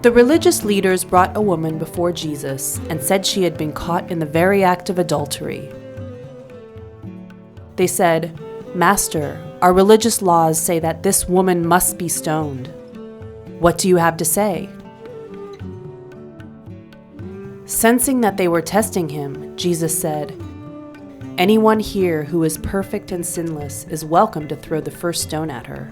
The religious leaders brought a woman before Jesus and said she had been caught in the very act of adultery. They said, "Master, our religious laws say that this woman must be stoned. What do you have to say?" Sensing that they were testing him, Jesus said, "Anyone here who is perfect and sinless is welcome to throw the first stone at her."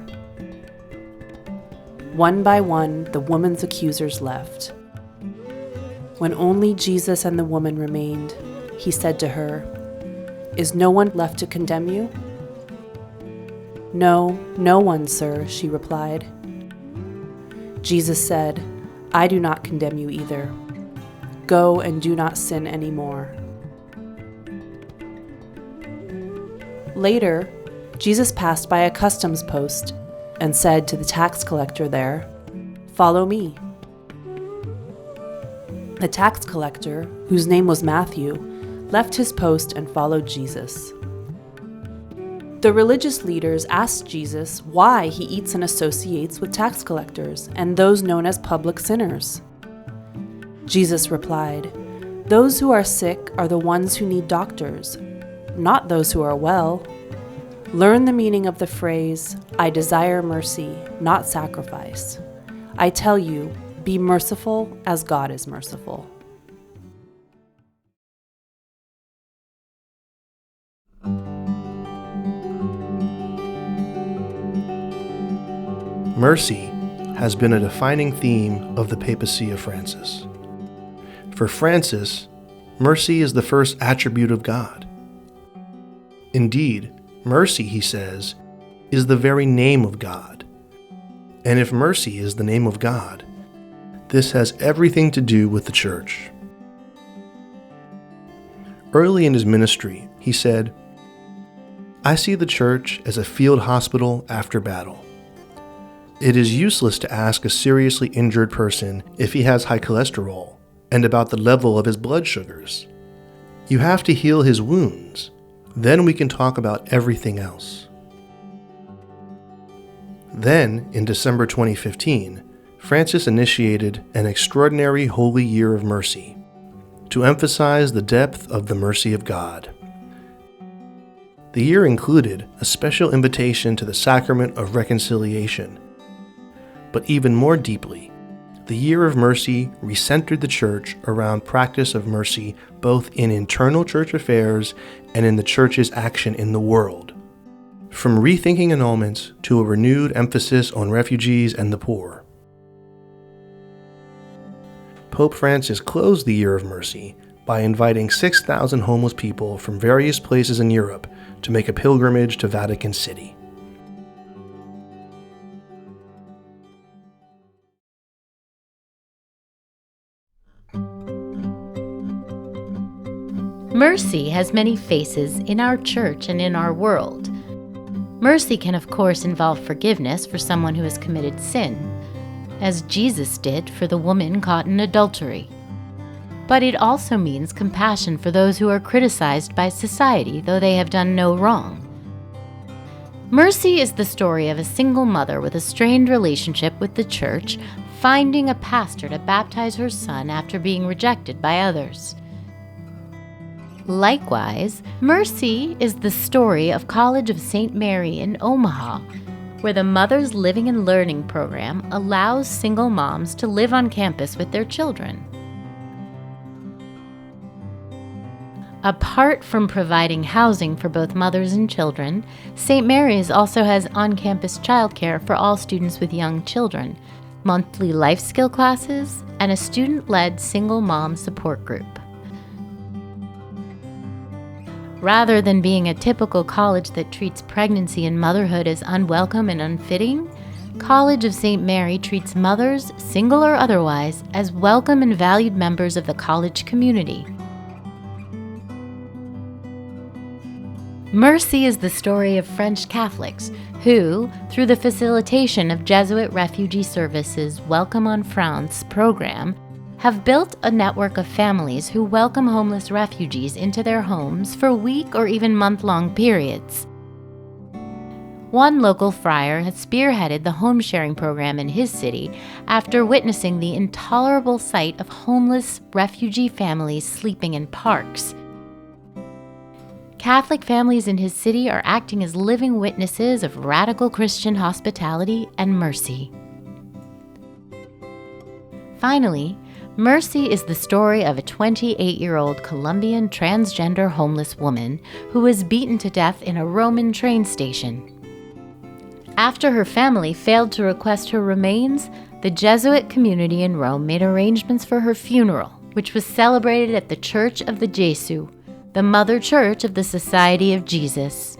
One by one, the woman's accusers left. When only Jesus and the woman remained, he said to her, "Is no one left to condemn you?" "No, no one, sir," she replied. Jesus said, "I do not condemn you either. Go and do not sin anymore." Later, Jesus passed by a customs post and said to the tax collector there, "Follow me." The tax collector, whose name was Matthew, left his post and followed Jesus. The religious leaders asked Jesus why he eats and associates with tax collectors and those known as public sinners. Jesus replied, "Those who are sick are the ones who need doctors, not those who are well. Learn the meaning of the phrase, 'I desire mercy, not sacrifice.' I tell you, be merciful as God is merciful." Mercy has been a defining theme of the papacy of Francis. For Francis, mercy is the first attribute of God. Indeed, mercy, he says, is the very name of God. And if mercy is the name of God, this has everything to do with the Church. Early in his ministry, he said, "I see the Church as a field hospital after battle. It is useless to ask a seriously injured person if he has high cholesterol and about the level of his blood sugars. You have to heal his wounds. Then we can talk about everything else." Then, in December 2015, Francis initiated an extraordinary Holy Year of Mercy to emphasize the depth of the mercy of God. The year included a special invitation to the sacrament of reconciliation. But even more deeply, the Year of Mercy recentered the Church around practice of mercy both in internal church affairs and in the Church's action in the world. From rethinking annulments to a renewed emphasis on refugees and the poor. Pope Francis closed the Year of Mercy by inviting 6,000 homeless people from various places in Europe to make a pilgrimage to Vatican City. Mercy has many faces in our church and in our world. Mercy can, of course, involve forgiveness for someone who has committed sin, as Jesus did for the woman caught in adultery. But it also means compassion for those who are criticized by society, though they have done no wrong. Mercy is the story of a single mother with a strained relationship with the church finding a pastor to baptize her son after being rejected by others. Likewise, Mercy is the story of College of St. Mary in Omaha, where the Mothers Living and Learning program allows single moms to live on campus with their children. Apart from providing housing for both mothers and children, St. Mary's also has on-campus childcare for all students with young children, monthly life skill classes, and a student-led single mom support group. Rather than being a typical college that treats pregnancy and motherhood as unwelcome and unfitting, College of St. Mary treats mothers, single or otherwise, as welcome and valued members of the college community. Mercy is the story of French Catholics who, through the facilitation of Jesuit Refugee Services' Welcome en France program, have built a network of families who welcome homeless refugees into their homes for week or even month-long periods. One local friar had spearheaded the home sharing program in his city after witnessing the intolerable sight of homeless refugee families sleeping in parks. Catholic families in his city are acting as living witnesses of radical Christian hospitality and mercy. Finally, Mercy is the story of a 28-year-old Colombian transgender homeless woman who was beaten to death in a Roman train station. After her family failed to request her remains, the Jesuit community in Rome made arrangements for her funeral, which was celebrated at the Church of the Gesù, the mother church of the Society of Jesus.